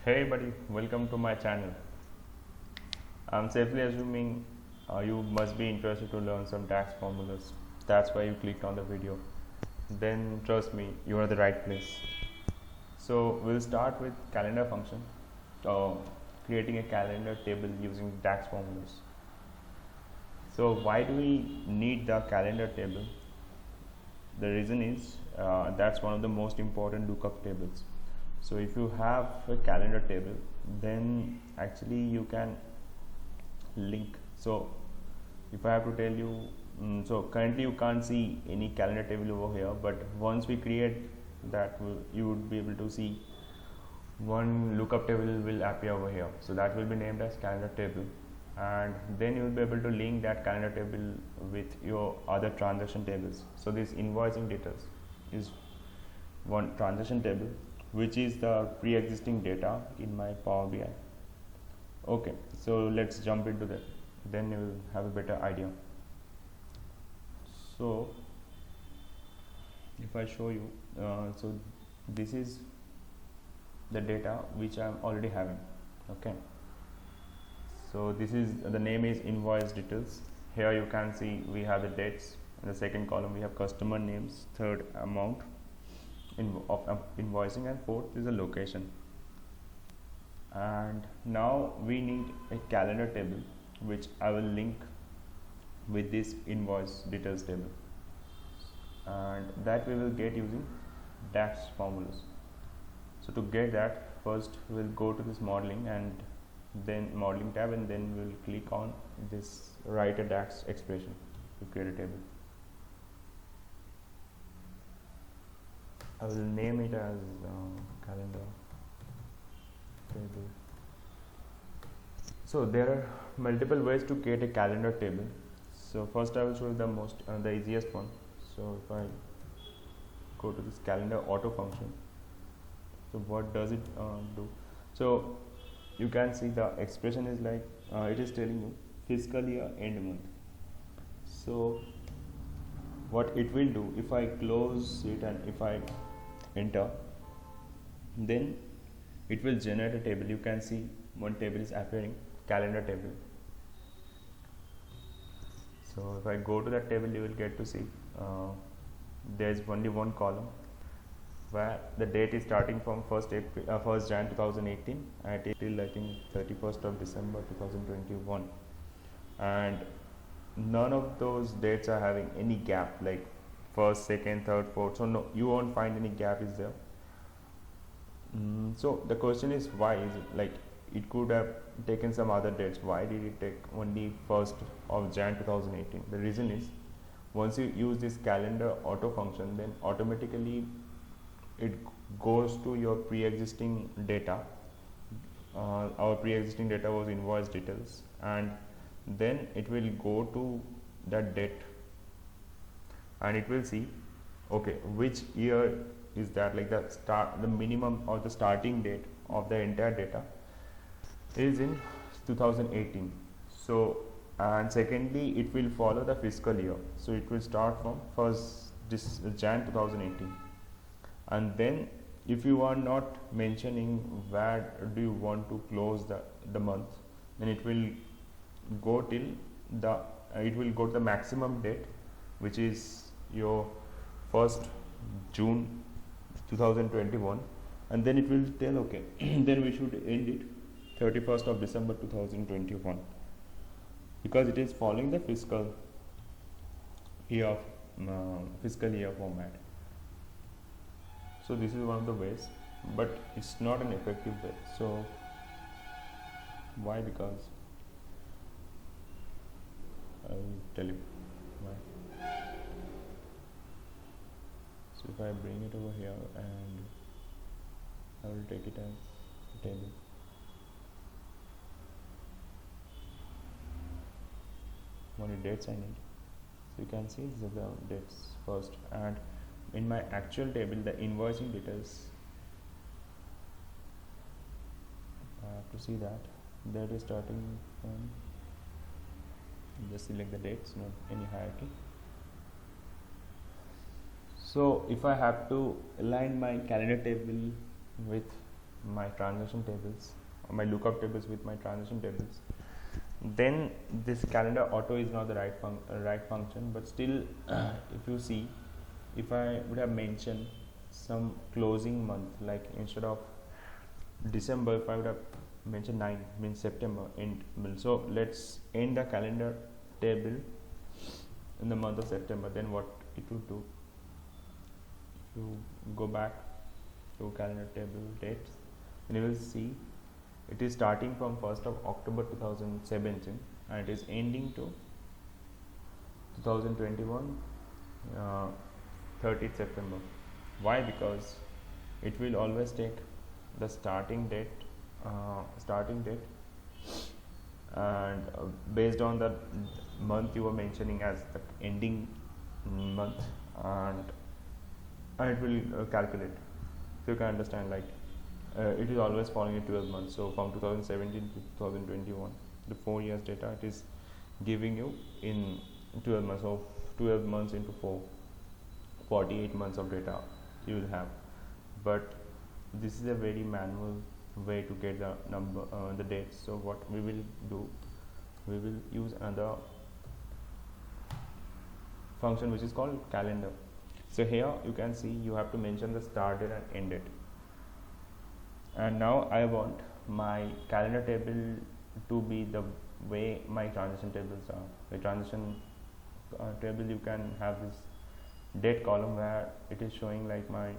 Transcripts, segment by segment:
Hey buddy, welcome to my channel. I'm safely assuming you must be interested to learn some tax formulas. That's why you clicked on the video. Then trust me, you are at the right place. So we'll start with calendar function, uh, creating a calendar table using DAX formulas. So why do we need the calendar table? The reason is that's one of the most important lookup tables. So if you have a calendar table, then actually you can link. So if I have to tell you, so currently you can't see any calendar table over here, but once we create that, you would be able to see one lookup table will appear over here. So that will be named as calendar table, and then you will be able to link that calendar table with your other transaction tables. So this invoicing details is one transaction table, which is the pre-existing data in my Power BI. Okay, so let's jump into that, then you will have a better idea. So if I show you, so this is the data which I am already having. Okay, so this is the name is invoice details. Here you can see we have the dates. In the second column we have customer names, third amount of invoicing, and fourth is the location. And now we need a calendar table which I will link with this invoice details table, and that we will get using DAX formulas. So to get that, first we'll go to this modeling and then modeling tab, and then we'll click on this write a DAX expression to create a table. I will name it as calendar table. So there are multiple ways to create a calendar table. So first I will show you the easiest one. So if I go to this calendar auto function, so what does it do? So you can see the expression is like it is telling you fiscal year end month. So what it will do, if I close it and if I enter, then it will generate a table. You can see one table is appearing, calendar table. So if I go to that table, you will get to see there is only one column where the date is starting from 1st Jan 2018 till I think 31st of December 2021, and none of those dates are having any gap like first, second, third, fourth. So no, you won't find any gap is there. So the question is, why is it like it could have taken some other dates? Why did it take only 1st of Jan 2018? The reason is, once you use this calendar auto function, then automatically it goes to your pre-existing data. Our pre-existing data was invoice details, and then it will go to that date and it will see, okay, which year is that, like the minimum or the starting date of the entire data is in 2018. So, and secondly, it will follow the fiscal year. So it will start from 1st Jan 2018, and then if you are not mentioning where do you want to close the month, then it will go till the maximum date, which is your 1st June 2021, and then it will tell, okay, then we should end it 31st of December 2021, because it is following the fiscal year format. So this is one of the ways, but it's not an effective way. So why? Because I will tell you why. So if I bring it over here and I will take it as a table. Only dates I need. So you can see these are the dates first, and in my actual table, the invoicing details, I have to see that is starting from, just select the dates, not any hierarchy. So if I have to align my calendar table with my transaction tables, my lookup tables with my transaction tables, then this calendar auto is not the right function. But still, if you see, if I would have mentioned some closing month, like instead of December, if I would have mentioned 9 means September end. So let's end the calendar table in the month of September. Then what it would do, if you go back to calendar table dates, and you will see it is starting from 1st of October 2017 and it is ending to 2021 30th September. Why? Because it will always take the starting date and based on the month you were mentioning as the ending month, and it will calculate. So you can understand, like it is always following a 12 months. So from 2017 to 2021, the 4 years data it is giving you in 12 months. So 12 months into 4, 48 months of data you will have. But this is a very manual way to get the number, the dates. So what we will do, we will use another function which is called calendar. So here you can see you have to mention the start date and end date. And now I want my calendar table to be the way my transaction tables are. The transaction table, you can have this date column where it is showing like my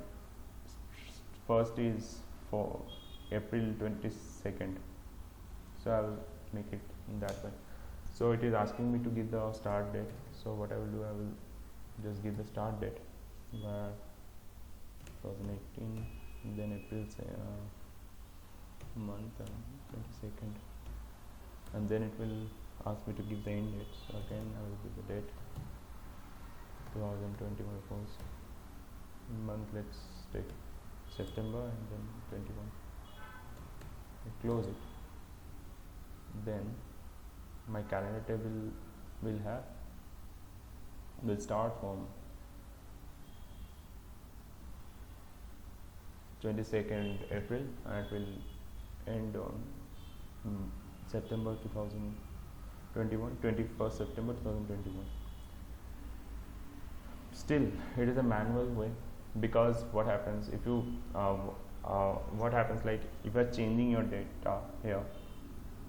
first is for April 22nd. So I will make it in that way. So it is asking me to give the start date. So what I will do, I will just give the start date where 2018, then April month and 22nd, and then it will ask me to give the end date. So again I will give the date 2021 first month, let's take September, and then 21. I close it. Then my calendar table will start from 22nd April and it will end on September 2021, 21st September 2021. Still, it is a manual way, because what happens if you what happens, like if you are changing your data here,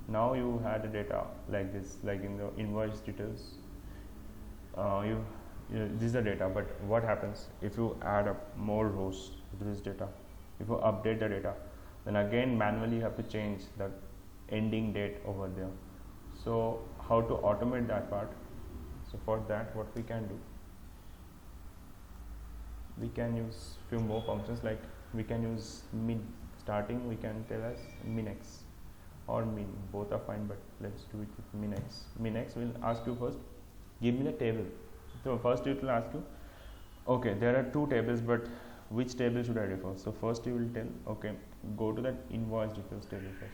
now you had the data like this, like in the invoice details, this is the data. But what happens if you add up more rows to this data, if you update the data, then again manually you have to change the ending date over there. So how to automate that part? So for that, what we can do, we can use few more functions, like we can use min. Starting we can tell as min-x or min, both are fine, but let's do it with min-x. Min-x will ask you first, give me the table. So first it will ask you, okay, there are two tables, but which table should I refer? So first you will tell, okay, go to that invoice details table first,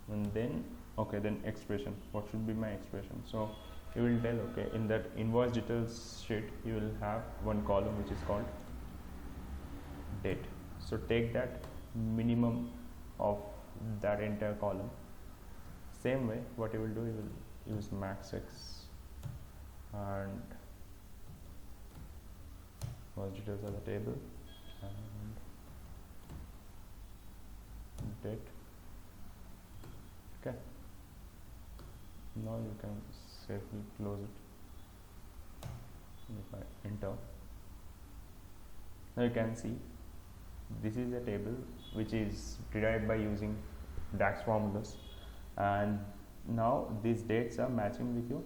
and then okay, then expression, what should be my expression? So you will tell, okay, in that invoice details sheet you will have one column which is called date. So take that minimum of that entire column. Same way, what you will do, you will use max x and invoice details are the table and date. Okay, now you can safely close it. If I enter, now you can see this is a table which is derived by using DAX formulas, and now these dates are matching with your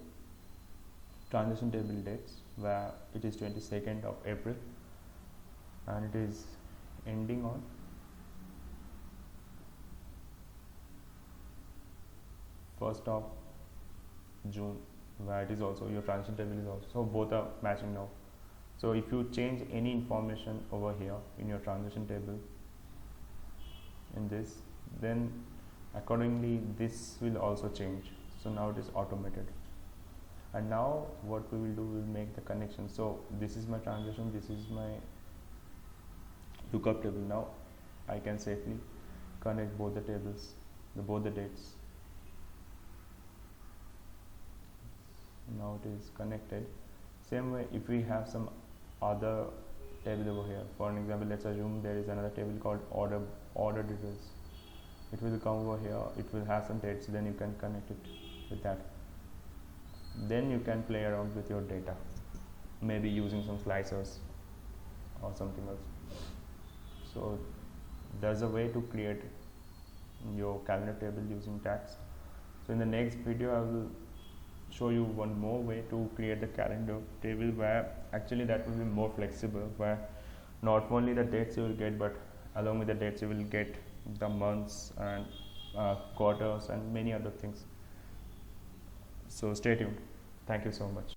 transaction table dates, where it is 22nd of April and it is ending on 1st of June, where it is also your transaction table is also, so both are matching now. So if you change any information over here in your transaction table in this, then accordingly this will also change. So now it is automated. And now what we will do, we will make the connection. So this is my transaction, this is my lookup table. Now I can safely connect both the tables, both the dates. Now it is connected. Same way, if we have some other table over here, for an example, let's assume there is another table called order details. It will come over here, it will have some dates, then you can connect it with that. Then you can play around with your data, maybe using some slicers or something else. So there's a way to create your calendar table using DAX. So in the next video I will show you one more way to create the calendar table, where actually that will be more flexible, where not only the dates you will get, but along with the dates you will get the months and quarters and many other things. So stay tuned. Thank you so much.